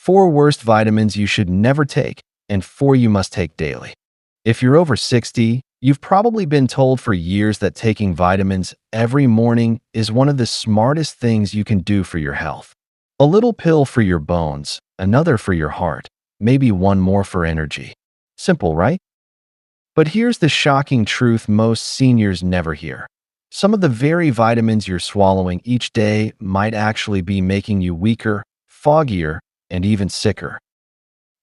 4 worst vitamins you should never take, and 4 you must take daily. If you're over 60, you've probably been told for years that taking vitamins every morning is one of the smartest things you can do for your health. A little pill for your bones, another for your heart, maybe one more for energy. Simple, right? But here's the shocking truth most seniors never hear. Some of the very vitamins you're swallowing each day might actually be making you weaker, foggier, and even sicker.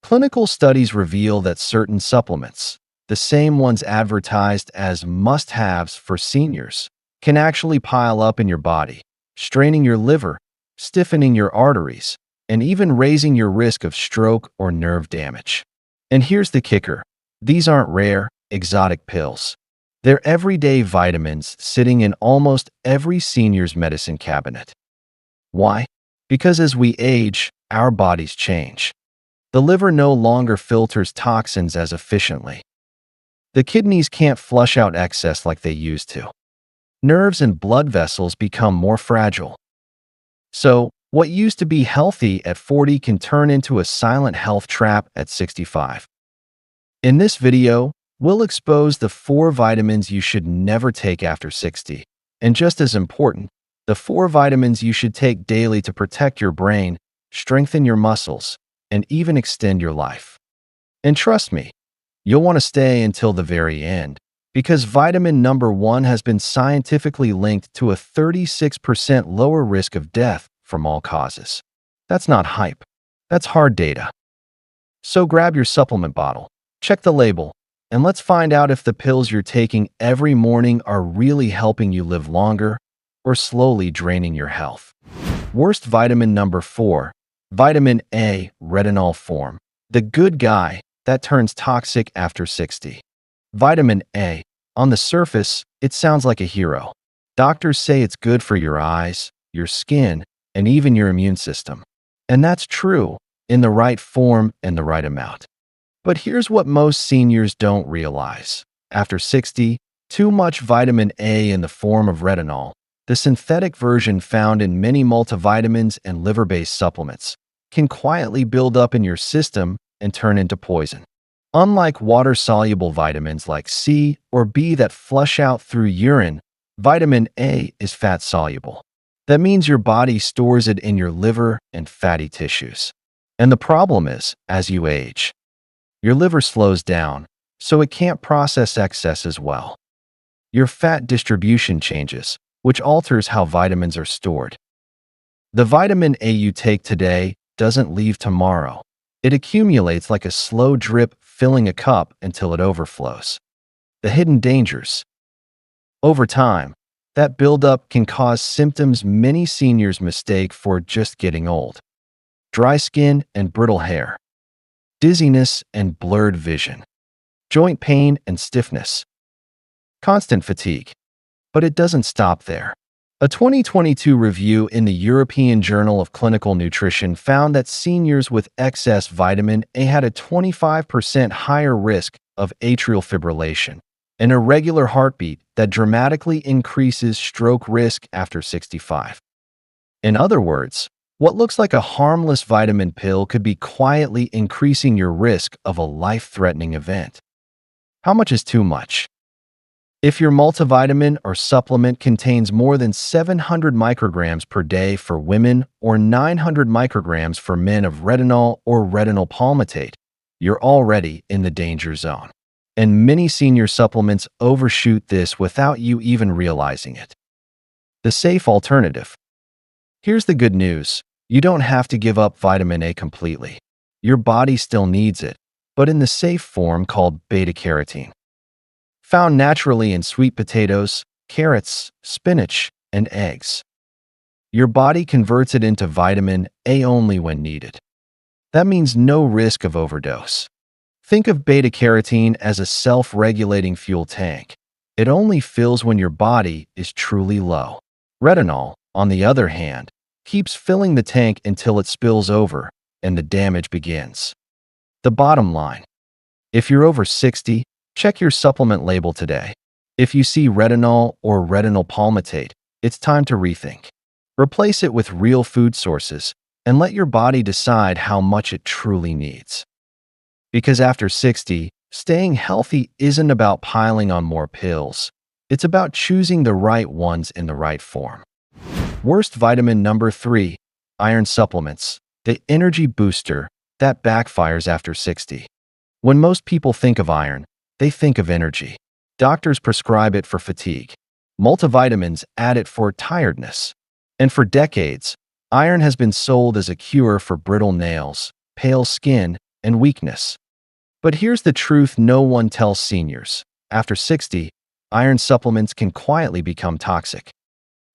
Clinical studies reveal that certain supplements, the same ones advertised as must-haves for seniors, can actually pile up in your body, straining your liver, stiffening your arteries, and even raising your risk of stroke or nerve damage. And here's the kicker. These aren't rare, exotic pills. They're everyday vitamins sitting in almost every senior's medicine cabinet. Why? Because as we age, our bodies change. The liver no longer filters toxins as efficiently. The kidneys can't flush out excess like they used to. Nerves and blood vessels become more fragile. So, what used to be healthy at 40 can turn into a silent health trap at 65. In this video, we'll expose the 4 vitamins you should never take after 60. And just as important, the 4 vitamins you should take daily to protect your brain, strengthen your muscles, and even extend your life. And trust me, you'll want to stay until the very end, because vitamin number 1 has been scientifically linked to a 36% lower risk of death from all causes. That's not hype. That's hard data. So grab your supplement bottle, check the label, and let's find out if the pills you're taking every morning are really helping you live longer or slowly draining your health. Worst vitamin number 4, vitamin A, retinol form. The good guy that turns toxic after 60. Vitamin A. On the surface, it sounds like a hero. Doctors say it's good for your eyes, your skin, and even your immune system. And that's true, in the right form and the right amount. But here's what most seniors don't realize. After 60, too much vitamin A in the form of retinol, the synthetic version found in many multivitamins and liver-based supplements, can quietly build up in your system and turn into poison. Unlike water-soluble vitamins like C or B that flush out through urine, vitamin A is fat-soluble. That means your body stores it in your liver and fatty tissues. And the problem is, as you age, your liver slows down, so it can't process excess as well. Your fat distribution changes, which alters how vitamins are stored. The vitamin A you take today doesn't leave tomorrow. It accumulates like a slow drip filling a cup until it overflows. The hidden dangers. Over time, that buildup can cause symptoms many seniors mistake for just getting old. Dry skin and brittle hair. Dizziness and blurred vision. Joint pain and stiffness. Constant fatigue. But it doesn't stop there. A 2022 review in the European Journal of Clinical Nutrition found that seniors with excess vitamin A had a 25% higher risk of atrial fibrillation, an irregular heartbeat that dramatically increases stroke risk after 65. In other words, what looks like a harmless vitamin pill could be quietly increasing your risk of a life-threatening event. How much is too much? If your multivitamin or supplement contains more than 700 micrograms per day for women or 900 micrograms for men of retinol or retinol palmitate, you're already in the danger zone. And many senior supplements overshoot this without you even realizing it. The safe alternative. Here's the good news. You don't have to give up vitamin A completely. Your body still needs it, but in the safe form called beta-carotene. Found naturally in sweet potatoes, carrots, spinach, and eggs. Your body converts it into vitamin A only when needed. That means no risk of overdose. Think of beta-carotene as a self-regulating fuel tank. It only fills when your body is truly low. Retinol, on the other hand, keeps filling the tank until it spills over and the damage begins. The bottom line. If you're over 60, check your supplement label today. If you see retinol or retinol palmitate, it's time to rethink. Replace it with real food sources, and let your body decide how much it truly needs. Because after 60, staying healthy isn't about piling on more pills. It's about choosing the right ones in the right form. Worst vitamin number 3, iron supplements, the energy booster that backfires after 60. When most people think of iron, they think of energy. Doctors prescribe it for fatigue. Multivitamins add it for tiredness. And for decades, iron has been sold as a cure for brittle nails, pale skin, and weakness. But here's the truth no one tells seniors. After 60, iron supplements can quietly become toxic.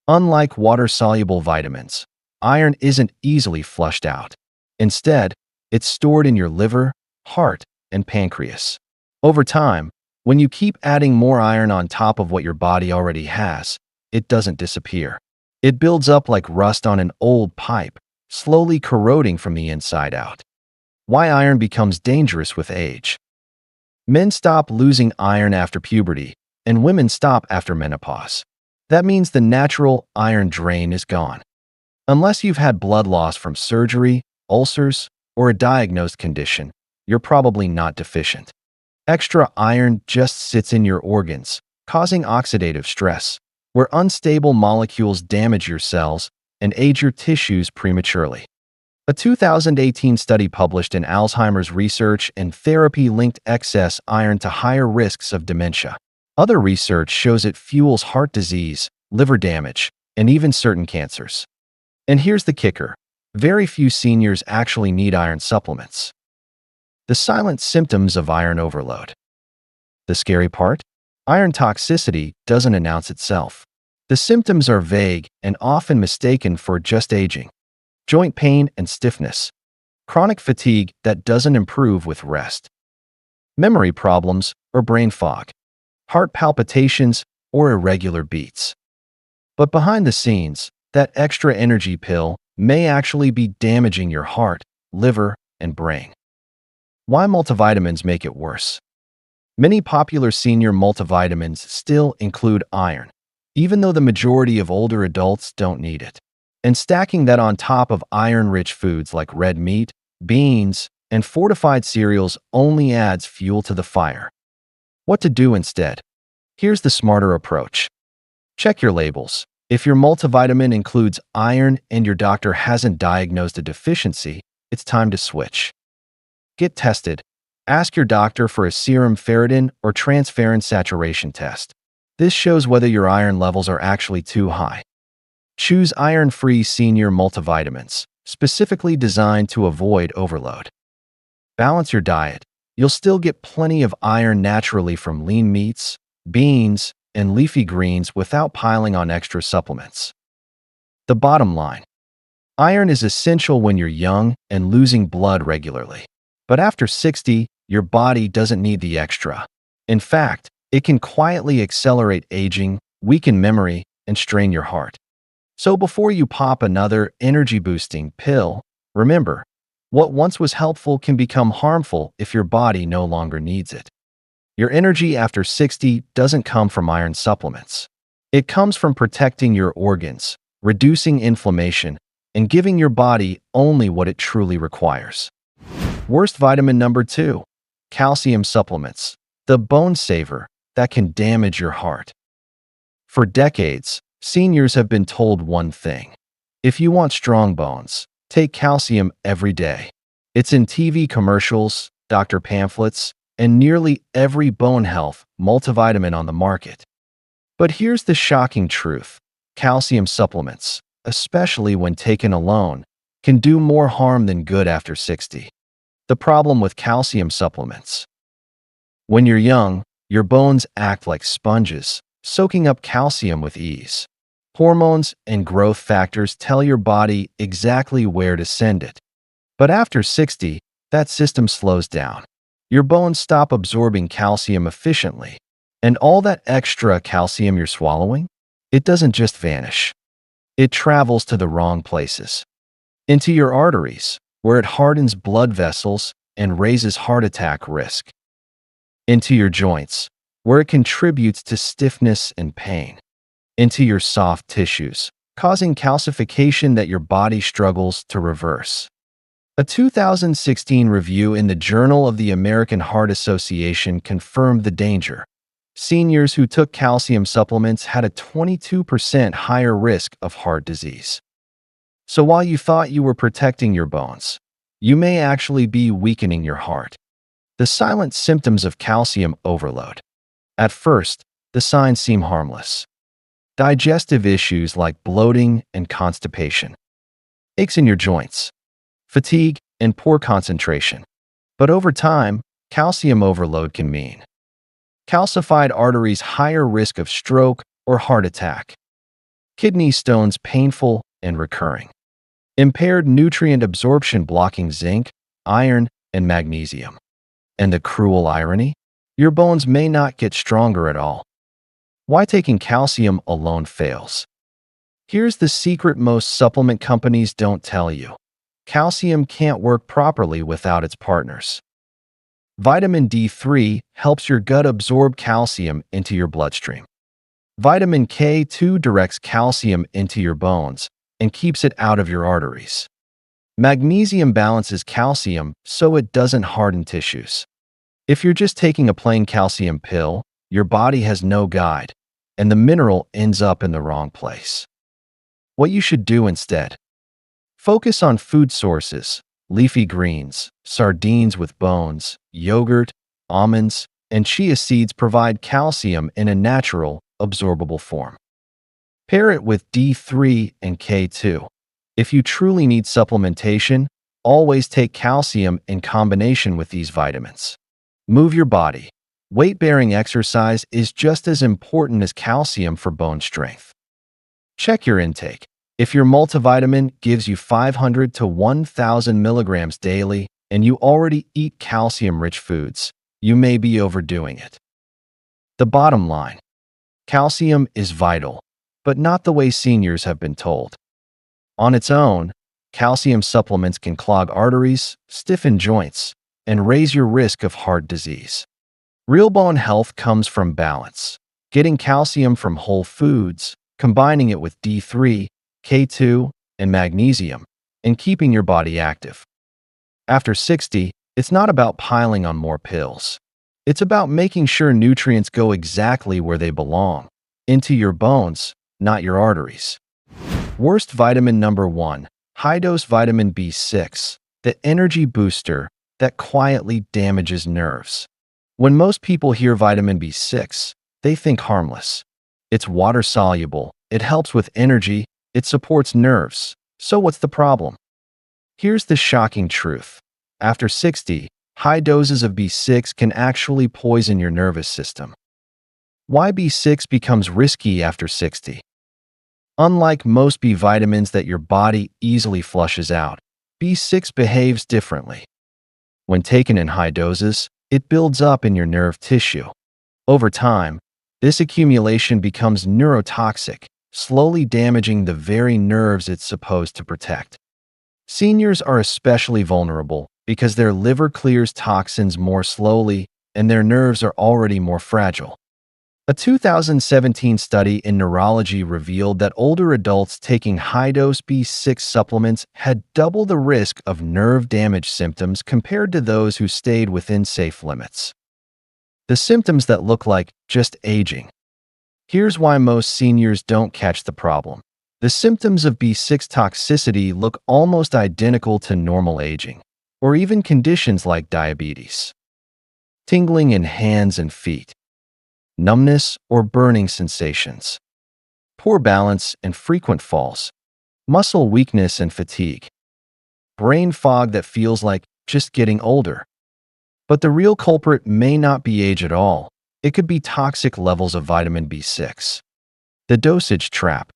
Unlike water-soluble vitamins, iron isn't easily flushed out. Instead, it's stored in your liver, heart, and pancreas. Over time, when you keep adding more iron on top of what your body already has, it doesn't disappear. It builds up like rust on an old pipe, slowly corroding from the inside out. Why iron becomes dangerous with age. Men stop losing iron after puberty, and women stop after menopause. That means the natural iron drain is gone. Unless you've had blood loss from surgery, ulcers, or a diagnosed condition, you're probably not deficient. Extra iron just sits in your organs, causing oxidative stress, where unstable molecules damage your cells and age your tissues prematurely. A 2018 study published in Alzheimer's Research and Therapy linked excess iron to higher risks of dementia. Other research shows it fuels heart disease, liver damage, and even certain cancers. And here's the kicker: very few seniors actually need iron supplements. The silent symptoms of iron overload. The scary part? Iron toxicity doesn't announce itself. The symptoms are vague and often mistaken for just aging. Joint pain and stiffness. Chronic fatigue that doesn't improve with rest. Memory problems or brain fog. Heart palpitations or irregular beats. But behind the scenes, that extra energy pill may actually be damaging your heart, liver, and brain. Why multivitamins make it worse? Many popular senior multivitamins still include iron, even though the majority of older adults don't need it. And stacking that on top of iron-rich foods like red meat, beans, and fortified cereals only adds fuel to the fire. What to do instead? Here's the smarter approach. Check your labels. If your multivitamin includes iron and your doctor hasn't diagnosed a deficiency, it's time to switch. Get tested. Ask your doctor for a serum ferritin or transferrin saturation test. This shows whether your iron levels are actually too high. Choose iron-free senior multivitamins, specifically designed to avoid overload. Balance your diet. You'll still get plenty of iron naturally from lean meats, beans, and leafy greens without piling on extra supplements. The bottom line: iron is essential when you're young and losing blood regularly. But after 60, your body doesn't need the extra. In fact, it can quietly accelerate aging, weaken memory, and strain your heart. So before you pop another energy-boosting pill, remember, what once was helpful can become harmful if your body no longer needs it. Your energy after 60 doesn't come from iron supplements. It comes from protecting your organs, reducing inflammation, and giving your body only what it truly requires. Worst vitamin number 2, calcium supplements, the bone saver that can damage your heart. For decades, seniors have been told one thing: if you want strong bones, take calcium every day. It's in TV commercials, doctor pamphlets, and nearly every bone health multivitamin on the market. But here's the shocking truth: calcium supplements, especially when taken alone, can do more harm than good after 60. The problem with calcium supplements: when you're young, your bones act like sponges, soaking up calcium with ease. Hormones and growth factors tell your body exactly where to send it. But after 60, that system slows down. Your bones stop absorbing calcium efficiently, and all that extra calcium you're swallowing, it doesn't just vanish. It travels to the wrong places. Into your arteries, where it hardens blood vessels and raises heart attack risk. Into your joints, where it contributes to stiffness and pain. Into your soft tissues, causing calcification that your body struggles to reverse. A 2016 review in the Journal of the American Heart Association confirmed the danger. Seniors who took calcium supplements had a 22% higher risk of heart disease. So while you thought you were protecting your bones, you may actually be weakening your heart. The silent symptoms of calcium overload. At first, the signs seem harmless. Digestive issues like bloating and constipation, aches in your joints, fatigue, and poor concentration. But over time, calcium overload can mean calcified arteries, higher risk of stroke or heart attack, kidney stones, painful and recurring, impaired nutrient absorption, blocking zinc, iron, and magnesium. And the cruel irony? Your bones may not get stronger at all. Why taking calcium alone fails? Here's the secret most supplement companies don't tell you. Calcium can't work properly without its partners. Vitamin D3 helps your gut absorb calcium into your bloodstream. Vitamin K2 directs calcium into your bones and keeps it out of your arteries. Magnesium balances calcium so it doesn't harden tissues. If you're just taking a plain calcium pill, your body has no guide, and the mineral ends up in the wrong place. What you should do instead: focus on food sources, leafy greens, sardines with bones, yogurt, almonds, and chia seeds provide calcium in a natural, absorbable form. Pair it with D3 and K2. If you truly need supplementation, always take calcium in combination with these vitamins. Move your body. Weight-bearing exercise is just as important as calcium for bone strength. Check your intake. If your multivitamin gives you 500 to 1,000 milligrams daily and you already eat calcium-rich foods, you may be overdoing it. The bottom line: calcium is vital, but not the way seniors have been told. On its own, calcium supplements can clog arteries, stiffen joints, and raise your risk of heart disease. Real bone health comes from balance. Getting calcium from whole foods, combining it with D3, K2, and magnesium, and keeping your body active. After 60, it's not about piling on more pills. It's about making sure nutrients go exactly where they belong, into your bones, not your arteries. Worst vitamin number 1, high-dose vitamin B6, the energy booster that quietly damages nerves. When most people hear vitamin B6, they think harmless. It's water-soluble, it helps with energy, it supports nerves. So what's the problem? Here's the shocking truth. After 60, high doses of B6 can actually poison your nervous system. Why B6 becomes risky after 60? Unlike most B vitamins that your body easily flushes out, B6 behaves differently. When taken in high doses, it builds up in your nerve tissue. Over time, this accumulation becomes neurotoxic, slowly damaging the very nerves it's supposed to protect. Seniors are especially vulnerable because their liver clears toxins more slowly and their nerves are already more fragile. A 2017 study in neurology revealed that older adults taking high-dose B6 supplements had double the risk of nerve damage symptoms compared to those who stayed within safe limits. The symptoms that look like just aging. Here's why most seniors don't catch the problem. The symptoms of B6 toxicity look almost identical to normal aging, or even conditions like diabetes. Tingling in hands and feet, numbness or burning sensations, poor balance and frequent falls, muscle weakness and fatigue, brain fog that feels like just getting older. But the real culprit may not be age at all. It could be toxic levels of vitamin B6. The dosage trap.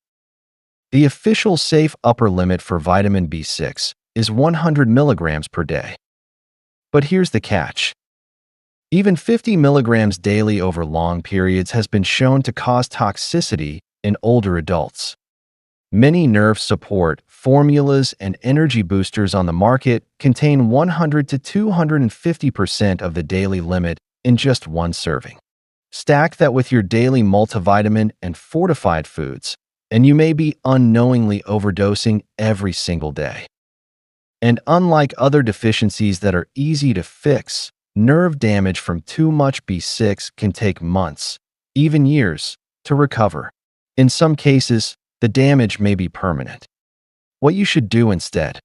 The official safe upper limit for vitamin B6 is 100 milligrams per day. But here's the catch. Even 50 milligrams daily over long periods has been shown to cause toxicity in older adults. Many nerve support formulas and energy boosters on the market contain 100 to 250% of the daily limit in just one serving. Stack that with your daily multivitamin and fortified foods, and you may be unknowingly overdosing every single day. And unlike other deficiencies that are easy to fix, nerve damage from too much B6 can take months, even years, to recover. In some cases, the damage may be permanent. What you should do instead: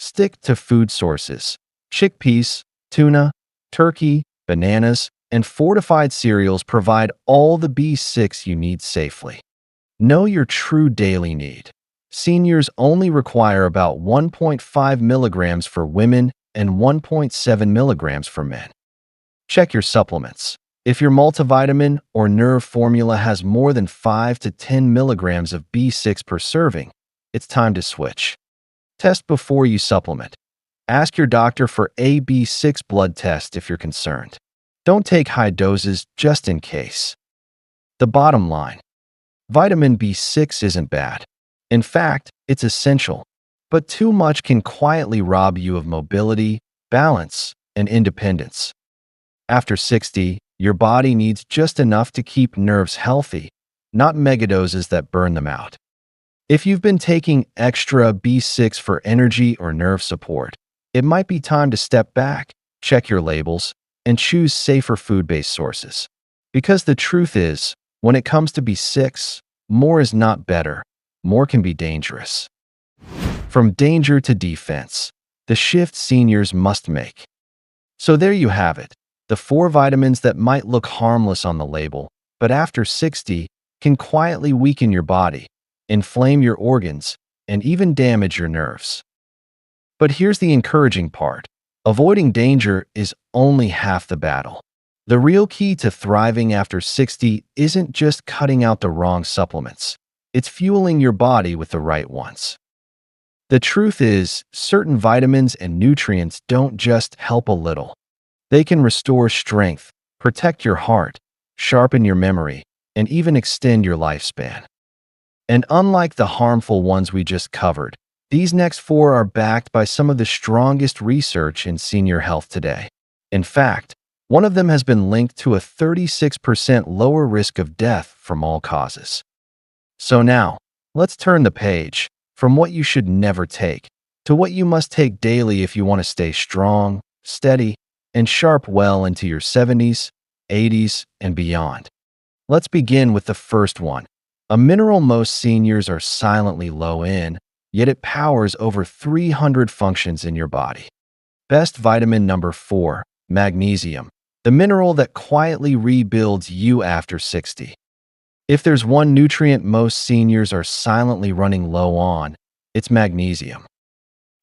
stick to food sources: chickpeas, tuna, turkey, bananas, and fortified cereals provide all the B6 you need safely. Know your true daily need. Seniors only require about 1.5 milligrams for women and 1.7 milligrams for men. Check your supplements. If your multivitamin or nerve formula has more than 5 to 10 milligrams of B6 per serving, it's time to switch. Test before you supplement. Ask your doctor for a B6 blood test if you're concerned. Don't take high doses just in case. The bottom line: vitamin B6 isn't bad. In fact, it's essential. But too much can quietly rob you of mobility, balance, and independence. After 60, your body needs just enough to keep nerves healthy, not megadoses that burn them out. If you've been taking extra B6 for energy or nerve support, it might be time to step back, check your labels, and choose safer food-based sources. Because the truth is, when it comes to B6, more is not better. More can be dangerous. From danger to defense, the shift seniors must make. So there you have it, the 4 vitamins that might look harmless on the label, but after 60 can quietly weaken your body, inflame your organs, and even damage your nerves. But here's the encouraging part: avoiding danger is only half the battle. The real key to thriving after 60 isn't just cutting out the wrong supplements. It's fueling your body with the right ones. The truth is, certain vitamins and nutrients don't just help a little. They can restore strength, protect your heart, sharpen your memory, and even extend your lifespan. And unlike the harmful ones we just covered, these next 4 are backed by some of the strongest research in senior health today. In fact, one of them has been linked to a 36% lower risk of death from all causes. So now, let's turn the page from what you should never take to what you must take daily if you want to stay strong, steady, and sharp well into your 70s, 80s, and beyond. Let's begin with the first one, a mineral most seniors are silently low in, yet it powers over 300 functions in your body. Best vitamin number 4, magnesium, the mineral that quietly rebuilds you after 60. If there's one nutrient most seniors are silently running low on, it's magnesium.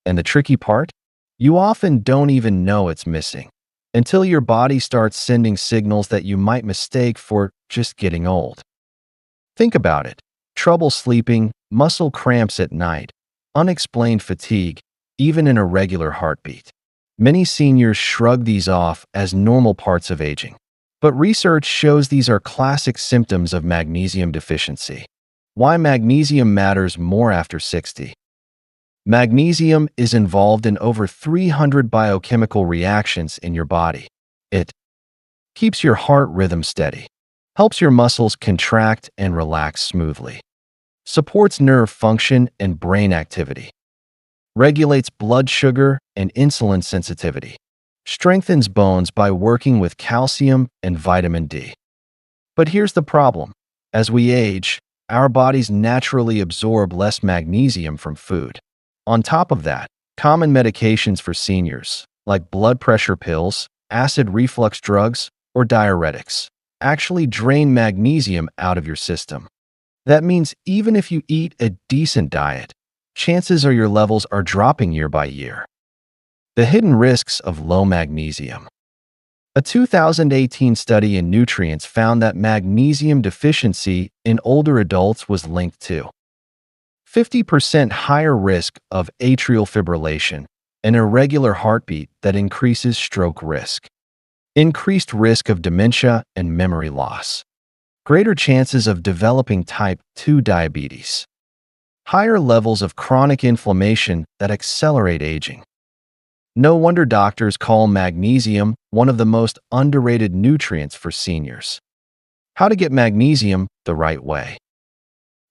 And the tricky part? You often don't even know it's missing until your body starts sending signals that you might mistake for just getting old. Think about it: trouble sleeping, muscle cramps at night, unexplained fatigue, even an irregular heartbeat. Many seniors shrug these off as normal parts of aging. But research shows these are classic symptoms of magnesium deficiency. Why magnesium matters more after 60. Magnesium is involved in over 300 biochemical reactions in your body. It keeps your heart rhythm steady, helps your muscles contract and relax smoothly, supports nerve function and brain activity, regulates blood sugar and insulin sensitivity, strengthens bones by working with calcium and vitamin D. But here's the problem: as we age, our bodies naturally absorb less magnesium from food. On top of that, common medications for seniors, like blood pressure pills, acid reflux drugs, or diuretics, actually drain magnesium out of your system. That means even if you eat a decent diet, chances are your levels are dropping year by year. The hidden risks of low magnesium. A 2018 study in Nutrients found that magnesium deficiency in older adults was linked to 50% higher risk of atrial fibrillation, an irregular heartbeat that increases stroke risk, increased risk of dementia and memory loss, greater chances of developing type 2 diabetes, higher levels of chronic inflammation that accelerate aging. No wonder doctors call magnesium one of the most underrated nutrients for seniors. How to get magnesium the right way.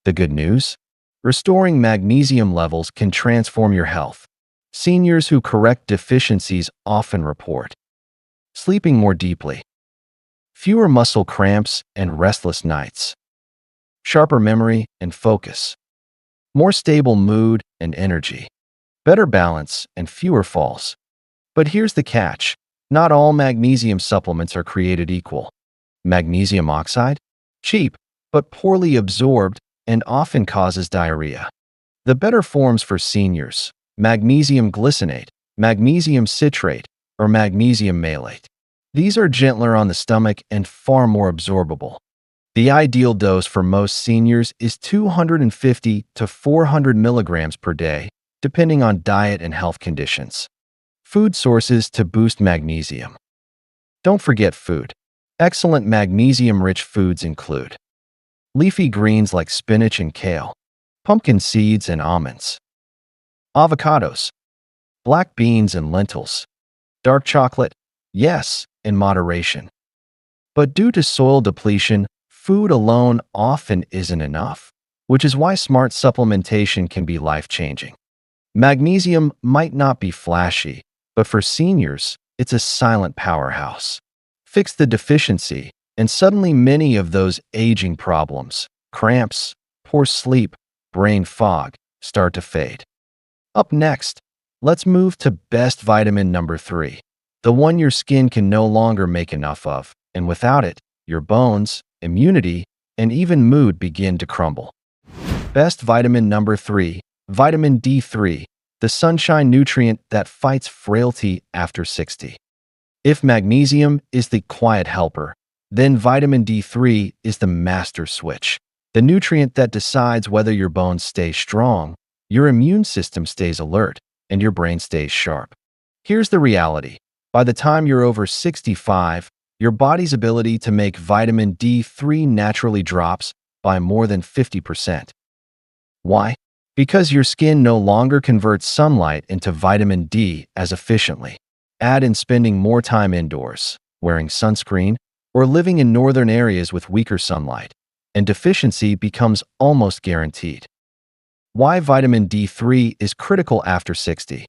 The good news? Restoring magnesium levels can transform your health. Seniors who correct deficiencies often report sleeping more deeply, fewer muscle cramps and restless nights, sharper memory and focus, more stable mood and energy, better balance and fewer falls. But here's the catch. Not all magnesium supplements are created equal. Magnesium oxide? Cheap, but poorly absorbed and often causes diarrhea. The better forms for seniors: magnesium glycinate, magnesium citrate, or magnesium malate. These are gentler on the stomach and far more absorbable. The ideal dose for most seniors is 250 to 400 milligrams per day, depending on diet and health conditions. Food sources to boost magnesium. Don't forget food. Excellent magnesium-rich foods include leafy greens like spinach and kale, pumpkin seeds and almonds, avocados, black beans and lentils, dark chocolate, yes, in moderation. But due to soil depletion, food alone often isn't enough, which is why smart supplementation can be life-changing. Magnesium might not be flashy, but for seniors, it's a silent powerhouse. Fix the deficiency, and suddenly many of those aging problems, cramps, poor sleep, brain fog, start to fade. Up next, let's move to best vitamin number 3, the one your skin can no longer make enough of, and without it, your bones, immunity, and even mood begin to crumble. Best vitamin number 3, vitamin D3, the sunshine nutrient that fights frailty after 60. If magnesium is the quiet helper, then vitamin D3 is the master switch, the nutrient that decides whether your bones stay strong, your immune system stays alert, and your brain stays sharp. Here's the reality. By the time you're over 65, your body's ability to make vitamin D3 naturally drops by more than 50%. Why? Because your skin no longer converts sunlight into vitamin D as efficiently. Add in spending more time indoors, wearing sunscreen, or living in northern areas with weaker sunlight, and deficiency becomes almost guaranteed. Why vitamin D3 is critical after 60?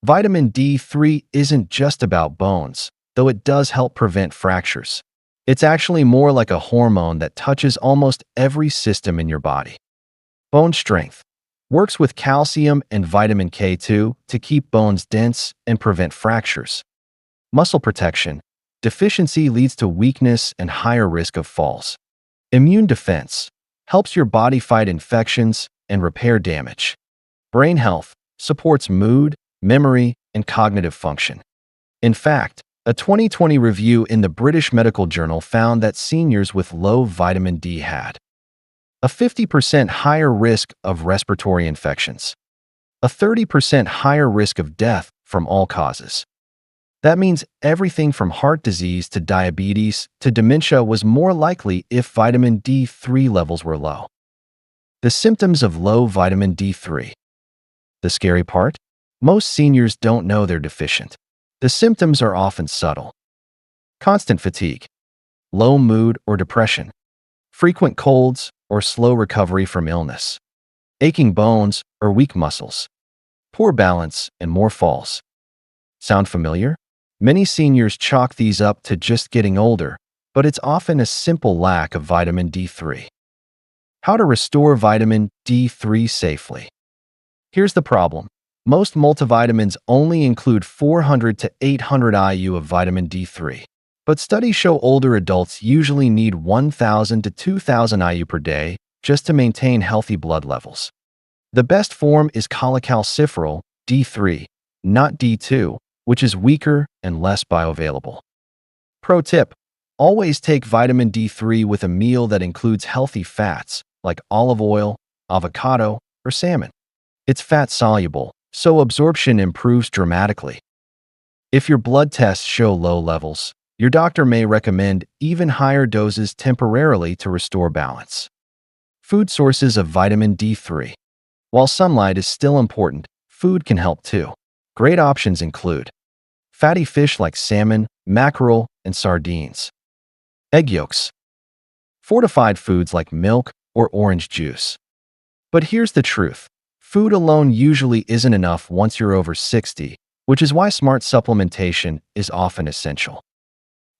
Vitamin D3 isn't just about bones, though it does help prevent fractures. It's actually more like a hormone that touches almost every system in your body. Bone strength. Works with calcium and vitamin K2 to keep bones dense and prevent fractures. Muscle protection. Deficiency leads to weakness and higher risk of falls. Immune defense. Helps your body fight infections and repair damage. Brain health. Supports mood, memory, and cognitive function. In fact, a 2020 review in the British Medical Journal found that seniors with low vitamin D had a 50% higher risk of respiratory infections, a 30% higher risk of death from all causes. That means everything from heart disease to diabetes to dementia was more likely if vitamin D3 levels were low. The symptoms of low vitamin D3. The scary part? Most seniors don't know they're deficient. The symptoms are often subtle. Constant fatigue, low mood or depression, frequent colds or slow recovery from illness, aching bones or weak muscles, poor balance and more falls. Sound familiar? Many seniors chalk these up to just getting older, but it's often a simple lack of vitamin D3. How to restore vitamin D3 safely. Here's the problem. Most multivitamins only include 400 to 800 IU of vitamin D3, but studies show older adults usually need 1,000 to 2,000 IU per day just to maintain healthy blood levels. The best form is cholecalciferol, D3, not D2, which is weaker and less bioavailable. Pro tip: always take vitamin D3 with a meal that includes healthy fats like olive oil, avocado, or salmon. It's fat-soluble, so absorption improves dramatically. If your blood tests show low levels, your doctor may recommend even higher doses temporarily to restore balance. Food sources of vitamin D3. While sunlight is still important, food can help too. Great options include fatty fish like salmon, mackerel, and sardines, egg yolks, fortified foods like milk or orange juice, But here's the truth. Food alone usually isn't enough once you're over 60, which is why smart supplementation is often essential.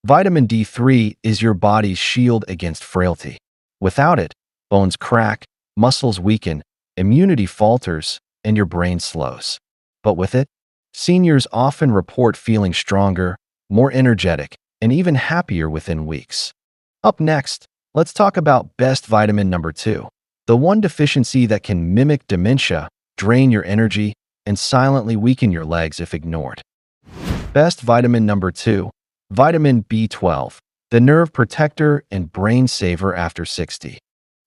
Vitamin D3 is your body's shield against frailty. Without it, bones crack, muscles weaken, immunity falters, and your brain slows. But with it, seniors often report feeling stronger, more energetic, and even happier within weeks. Up next, let's talk about best vitamin number 2, the one deficiency that can mimic dementia, drain your energy, and silently weaken your legs if ignored. Best vitamin number 2, vitamin B12, the nerve protector and brain saver after 60.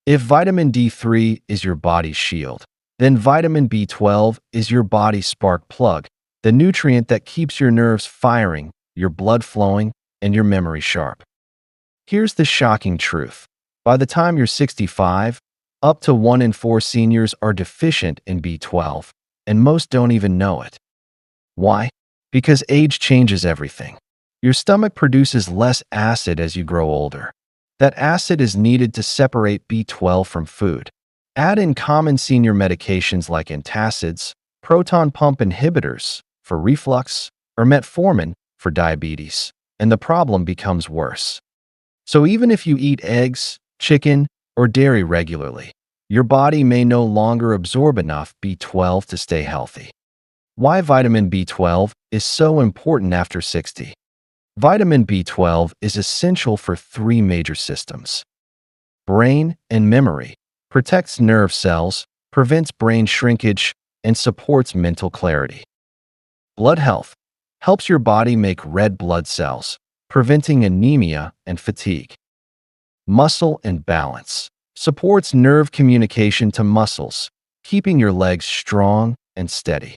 If vitamin D3 is your body's shield, then vitamin B12 is your body's spark plug, the nutrient that keeps your nerves firing, your blood flowing, and your memory sharp. Here's the shocking truth. By the time you're 65, up to 1 in 4 seniors are deficient in B12, and most don't even know it. Why? Because age changes everything. Your stomach produces less acid as you grow older. That acid is needed to separate B12 from food. Add in common senior medications like antacids, proton pump inhibitors for reflux, or metformin for diabetes, and the problem becomes worse. So even if you eat eggs, chicken, or dairy regularly, your body may no longer absorb enough B12 to stay healthy. Why vitamin B12 is so important after 60. Vitamin B12 is essential for 3 major systems: brain and memory, protects nerve cells, prevents brain shrinkage, and supports mental clarity. Blood health, helps your body make red blood cells, preventing anemia and fatigue. Muscle and balance, supports nerve communication to muscles, keeping your legs strong and steady.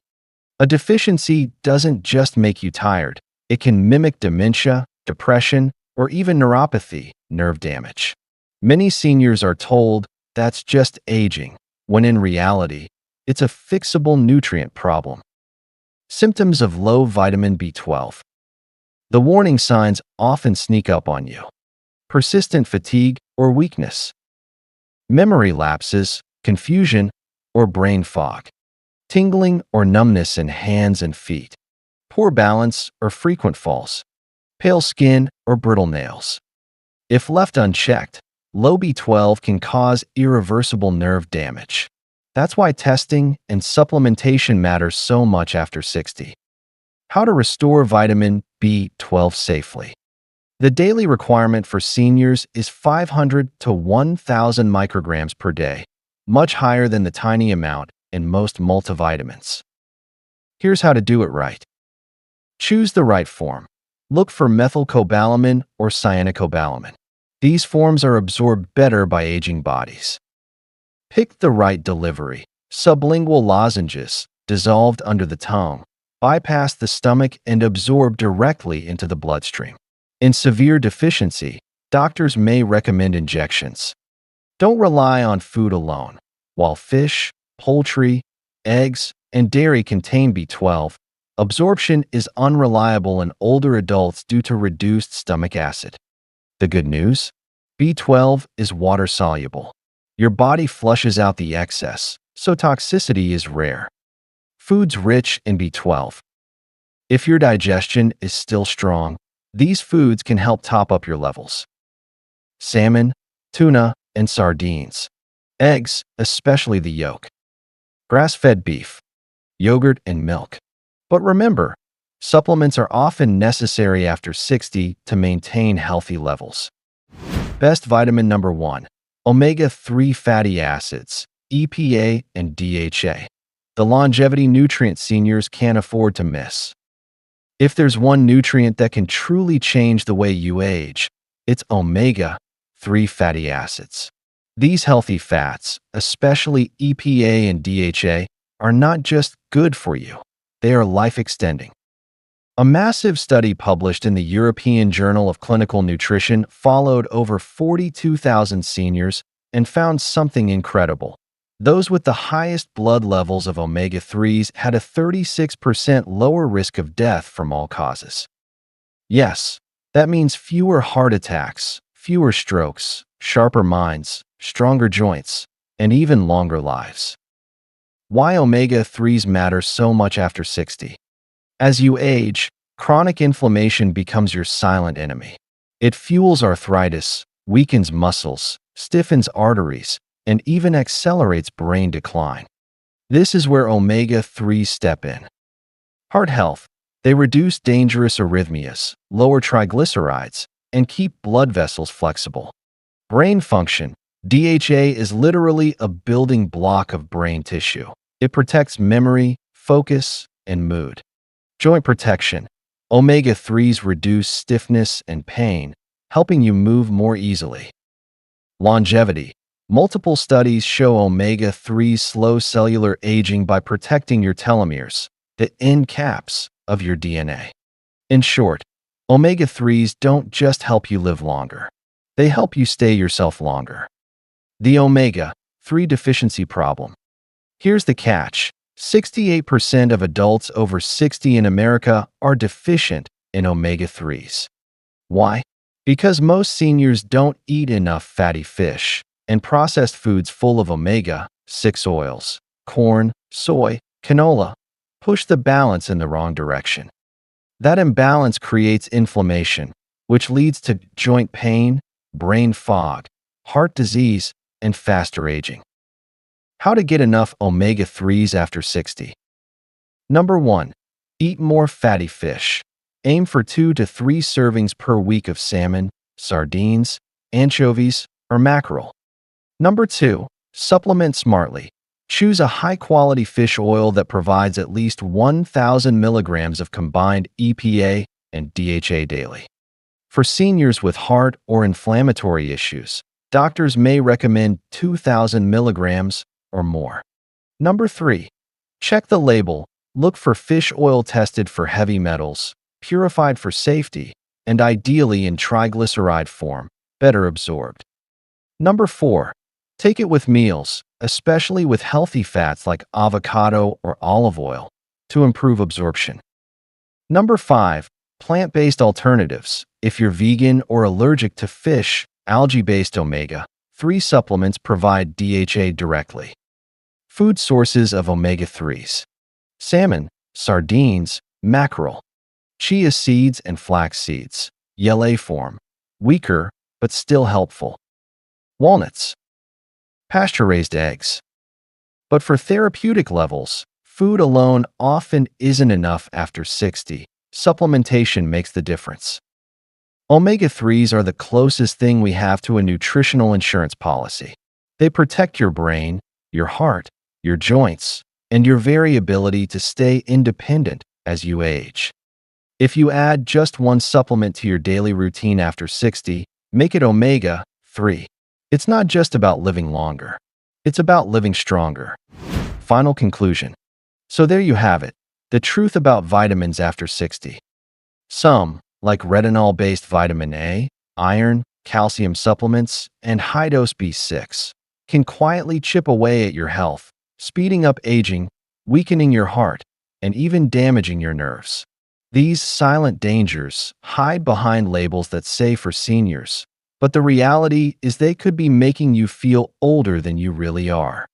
A deficiency doesn't just make you tired, it can mimic dementia, depression, or even neuropathy, nerve damage. Many seniors are told that's just aging, when in reality, it's a fixable nutrient problem. Symptoms of low vitamin B12. The warning signs often sneak up on you. Persistent fatigue or weakness. Memory lapses, confusion, or brain fog. Tingling or numbness in hands and feet. Poor balance or frequent falls. Pale skin or brittle nails. If left unchecked, low B12 can cause irreversible nerve damage. That's why testing and supplementation matters so much after 60. How to restore vitamin B12 safely. The daily requirement for seniors is 500 to 1,000 micrograms per day, much higher than the tiny amount in most multivitamins. Here's how to do it right. Choose the right form. Look for methylcobalamin or cyanocobalamin. These forms are absorbed better by aging bodies. Pick the right delivery. Sublingual lozenges, dissolved under the tongue, bypass the stomach and absorb directly into the bloodstream. In severe deficiency, doctors may recommend injections. Don't rely on food alone. While fish, poultry, eggs, and dairy contain B12, absorption is unreliable in older adults due to reduced stomach acid. The good news? B12 is water-soluble. Your body flushes out the excess, so toxicity is rare. Foods rich in B12. If your digestion is still strong, these foods can help top up your levels. Salmon, tuna, and sardines. Eggs, especially the yolk. Grass-fed beef, yogurt, and milk. But remember, supplements are often necessary after 60 to maintain healthy levels. Best vitamin number 1, omega-3 fatty acids, EPA and DHA. The longevity nutrient seniors can't afford to miss. If there's one nutrient that can truly change the way you age, it's omega-3 fatty acids. These healthy fats, especially EPA and DHA, are not just good for you, they are life-extending. A massive study published in the European Journal of Clinical Nutrition followed over 42,000 seniors and found something incredible. Those with the highest blood levels of omega-3s had a 36% lower risk of death from all causes. Yes, that means fewer heart attacks, fewer strokes, sharper minds, stronger joints, and even longer lives. Why omega-3s matter so much after 60? As you age, chronic inflammation becomes your silent enemy. It fuels arthritis, weakens muscles, stiffens arteries, and even accelerates brain decline. This is where omega-3s step in. Heart health. They reduce dangerous arrhythmias, lower triglycerides, and keep blood vessels flexible. Brain function. DHA is literally a building block of brain tissue. It protects memory, focus, and mood. Joint protection. Omega-3s reduce stiffness and pain, helping you move more easily. Longevity. Multiple studies show omega-3s slow cellular aging by protecting your telomeres, the end caps of your DNA. In short, omega-3s don't just help you live longer. They help you stay yourself longer. The omega-3 deficiency problem. Here's the catch. 68% of adults over 60 in America are deficient in omega-3s. Why? Because most seniors don't eat enough fatty fish and processed foods full of omega-6 oils, corn, soy, canola, push the balance in the wrong direction. That imbalance creates inflammation, which leads to joint pain, brain fog, heart disease, and faster aging. How to get enough omega-3s after 60. Number 1. Eat more fatty fish. Aim for 2 to 3 servings per week of salmon, sardines, anchovies, or mackerel. Number 2. Supplement smartly. Choose a high-quality fish oil that provides at least 1,000 milligrams of combined EPA and DHA daily. For seniors with heart or inflammatory issues, doctors may recommend 2,000 milligrams or more. Number 3. Check the label. Look for fish oil tested for heavy metals, purified for safety, and ideally in triglyceride form, better absorbed. Number 4. Take it with meals, especially with healthy fats like avocado or olive oil, to improve absorption. Number 5. Plant-based alternatives. If you're vegan or allergic to fish, algae-based omega-3 supplements provide DHA directly. Food sources of omega-3s. Salmon, sardines, mackerel, chia seeds and flax seeds, yellow form, weaker but still helpful. Walnuts, pasture-raised eggs. But for therapeutic levels, food alone often isn't enough after 60. Supplementation makes the difference. Omega-3s are the closest thing we have to a nutritional insurance policy. They protect your brain, your heart, your joints, and your very ability to stay independent as you age. If you add just one supplement to your daily routine after 60, make it omega-3. It's not just about living longer. It's about living stronger. Final conclusion. So there you have it, the truth about vitamins after 60. Some, like retinol-based vitamin A, iron, calcium supplements, and high-dose B6, can quietly chip away at your health, speeding up aging, weakening your heart, and even damaging your nerves. These silent dangers hide behind labels that say for seniors, but the reality is they could be making you feel older than you really are.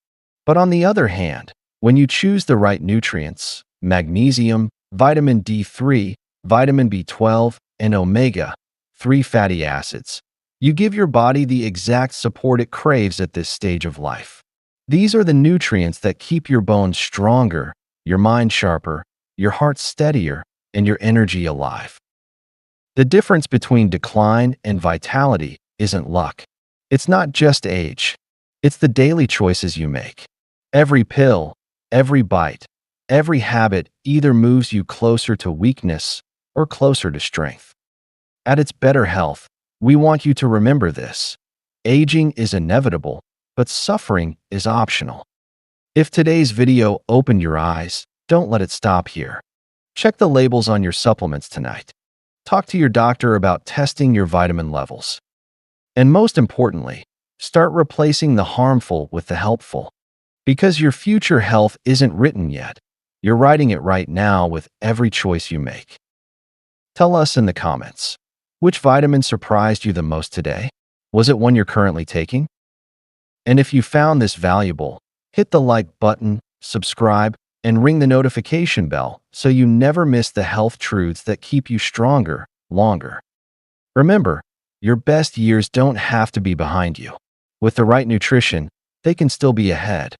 But on the other hand, when you choose the right nutrients, magnesium, vitamin D3, vitamin B12, and omega-3 fatty acids, you give your body the exact support it craves at this stage of life. These are the nutrients that keep your bones stronger, your mind sharper, your heart steadier, and your energy alive. The difference between decline and vitality isn't luck. It's not just age. It's the daily choices you make. Every pill, every bite, every habit either moves you closer to weakness or closer to strength. At its better health, we want you to remember this. Aging is inevitable, but suffering is optional. If today's video opened your eyes, don't let it stop here. Check the labels on your supplements tonight. Talk to your doctor about testing your vitamin levels. And most importantly, start replacing the harmful with the helpful. Because your future health isn't written yet, you're writing it right now with every choice you make. Tell us in the comments, which vitamin surprised you the most today? Was it one you're currently taking? And if you found this valuable, hit the like button, subscribe, and ring the notification bell so you never miss the health truths that keep you stronger, longer. Remember, your best years don't have to be behind you. With the right nutrition, they can still be ahead.